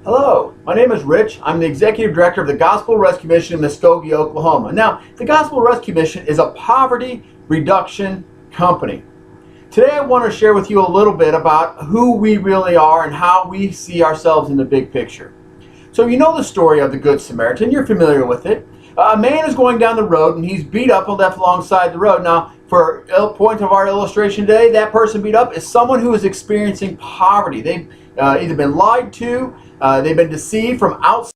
Hello, my name is Rich. I'm the Executive Director of the Gospel Rescue Mission in Muskogee, Oklahoma. Now, the Gospel Rescue Mission is a poverty reduction company. Today I want to share with you a little bit about who we really are and how we see ourselves in the big picture. So you know the story of the Good Samaritan. You're familiar with it. A man is going down the road and he's beat up and left alongside the road. Now, for point of our illustration today, that person beat up is someone who is experiencing poverty. They've either been lied to, they've been deceived from outside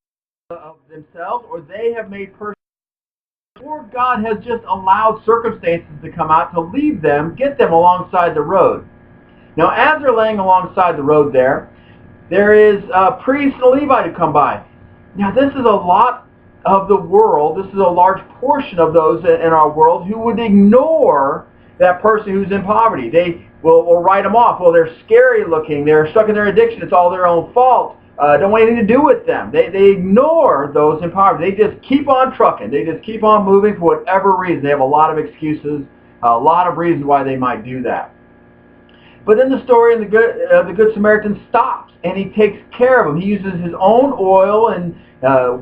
of themselves, or they have made or God has just allowed circumstances to come out to leave them, get them alongside the road. Now, as they're laying alongside the road there is a priest and a Levite who come by. Now, this is a lot of the world, this is a large portion of those in our world who would ignore that person who's in poverty. They will write them off. Well, they're scary looking, they're stuck in their addiction, it's all their own fault. Don't want anything to do with them. They ignore those in poverty. They just keep on trucking. They just keep on moving for whatever reason. They have a lot of excuses, a lot of reasons why they might do that. But then the story in the Good Samaritan stops, and he takes care of them. He uses his own oil and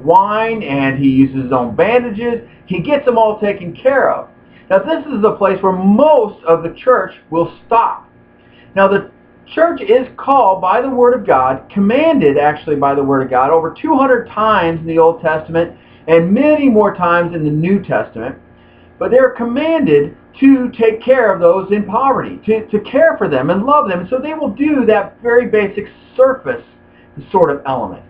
wine, and he uses his own bandages. He gets them all taken care of. Now, this is the place where most of the church will stop. Now, the church is called by the Word of God, commanded actually by the Word of God, over 200 times in the Old Testament and many more times in the New Testament. But they're commanded to take care of those in poverty, to care for them and love them. So they will do that very basic surface sort of element.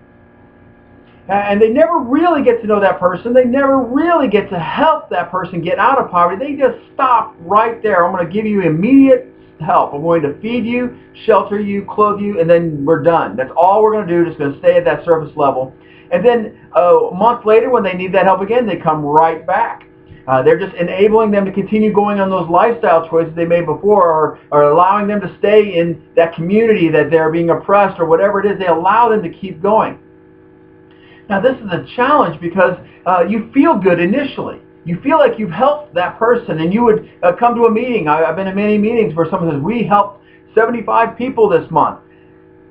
And they never really get to know that person. They never really get to help that person get out of poverty. They just stop right there. I'm going to give you immediate help. I'm going to feed you, shelter you, clothe you, and then we're done. That's all we're going to do. Just going to stay at that surface level. And then a month later, when they need that help again, they come right back. They're just enabling them to continue going on those lifestyle choices they made before, or allowing them to stay in that community that they're being oppressed, or whatever it is. They allow them to keep going. Now, this is a challenge because you feel good initially. You feel like you've helped that person, and you would come to a meeting. I've been in many meetings where someone says, we helped 75 people this month.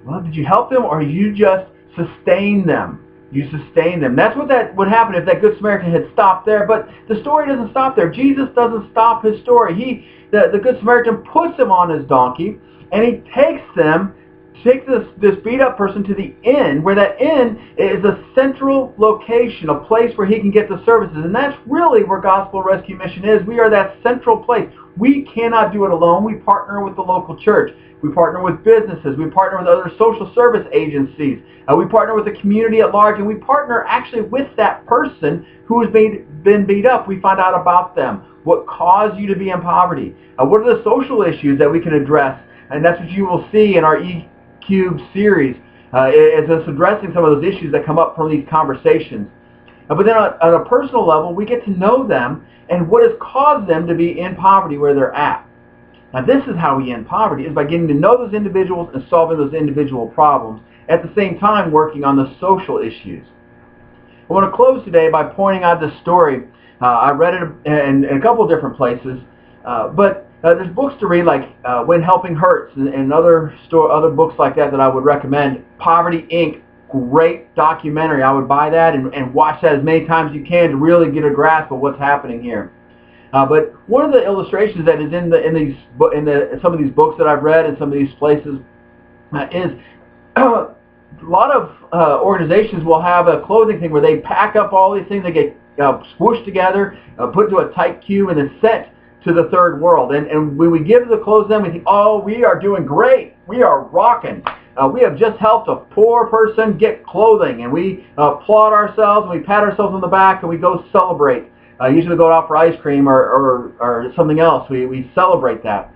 Well, did you help them, or you just sustain them? You sustain them. That's what would happen if that Good Samaritan had stopped there. But the story doesn't stop there. Jesus doesn't stop his story. The Good Samaritan puts him on his donkey, and he takes this beat up person to the inn, where that inn is a central location, a place where he can get the services. And that's really where Gospel Rescue Mission is. We are that central place. We cannot do it alone. We partner with the local church. We partner with businesses. We partner with other social service agencies. We partner with the community at large, and we partner actually with that person who has been beat up. We find out about them. What caused you to be in poverty? What are the social issues that we can address? And that's what you will see in our Cube series, is us addressing some of those issues that come up from these conversations. But then on a personal level, we get to know them and what has caused them to be in poverty where they're at. Now, this is how we end poverty, is by getting to know those individuals and solving those individual problems, at the same time working on the social issues. I want to close today by pointing out this story. I read it in a couple of different places, but there's books to read like When Helping Hurts and other books like that I would recommend. Poverty, Inc., great documentary. I would buy that and watch that as many times as you can to really get a grasp of what's happening here. But one of the illustrations that is in some of these books that I've read and some of these places is a lot of organizations will have a clothing thing where they pack up all these things. They get swooshed together, put into a tight cube, and then sent to the third world. And when we give the clothes to them, we think, oh, we are doing great. We are rocking. We have just helped a poor person get clothing. And we applaud ourselves, and we pat ourselves on the back, and we go celebrate. Usually we go out for ice cream or something else. We celebrate that.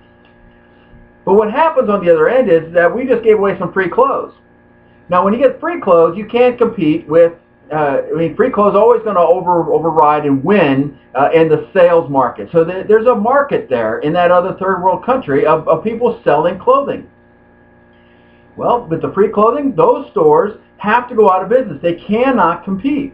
But what happens on the other end is that we just gave away some free clothes. Now, when you get free clothes, you can't compete with free clothes is always going to override and win in the sales market. So there's a market there in that other third world country of people selling clothing. Well, with the free clothing, those stores have to go out of business. They cannot compete.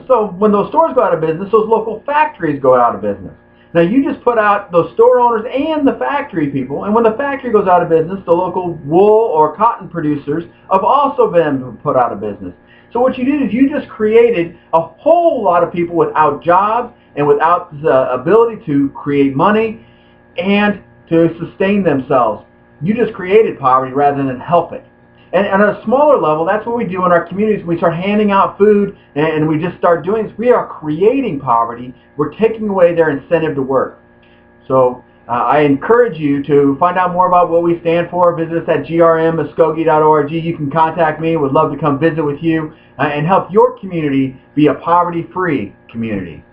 So when those stores go out of business, those local factories go out of business. Now you just put out those store owners and the factory people, and when the factory goes out of business, the local wool or cotton producers have also been put out of business. So what you did is you just created a whole lot of people without jobs and without the ability to create money and to sustain themselves. You just created poverty rather than help it. And on a smaller level, that's what we do in our communities. We start handing out food and we just start doing this. We are creating poverty. We're taking away their incentive to work. So I encourage you to find out more about what we stand for. Visit us at grmmuskogee.org. You can contact me. We'd love to come visit with you and help your community be a poverty-free community.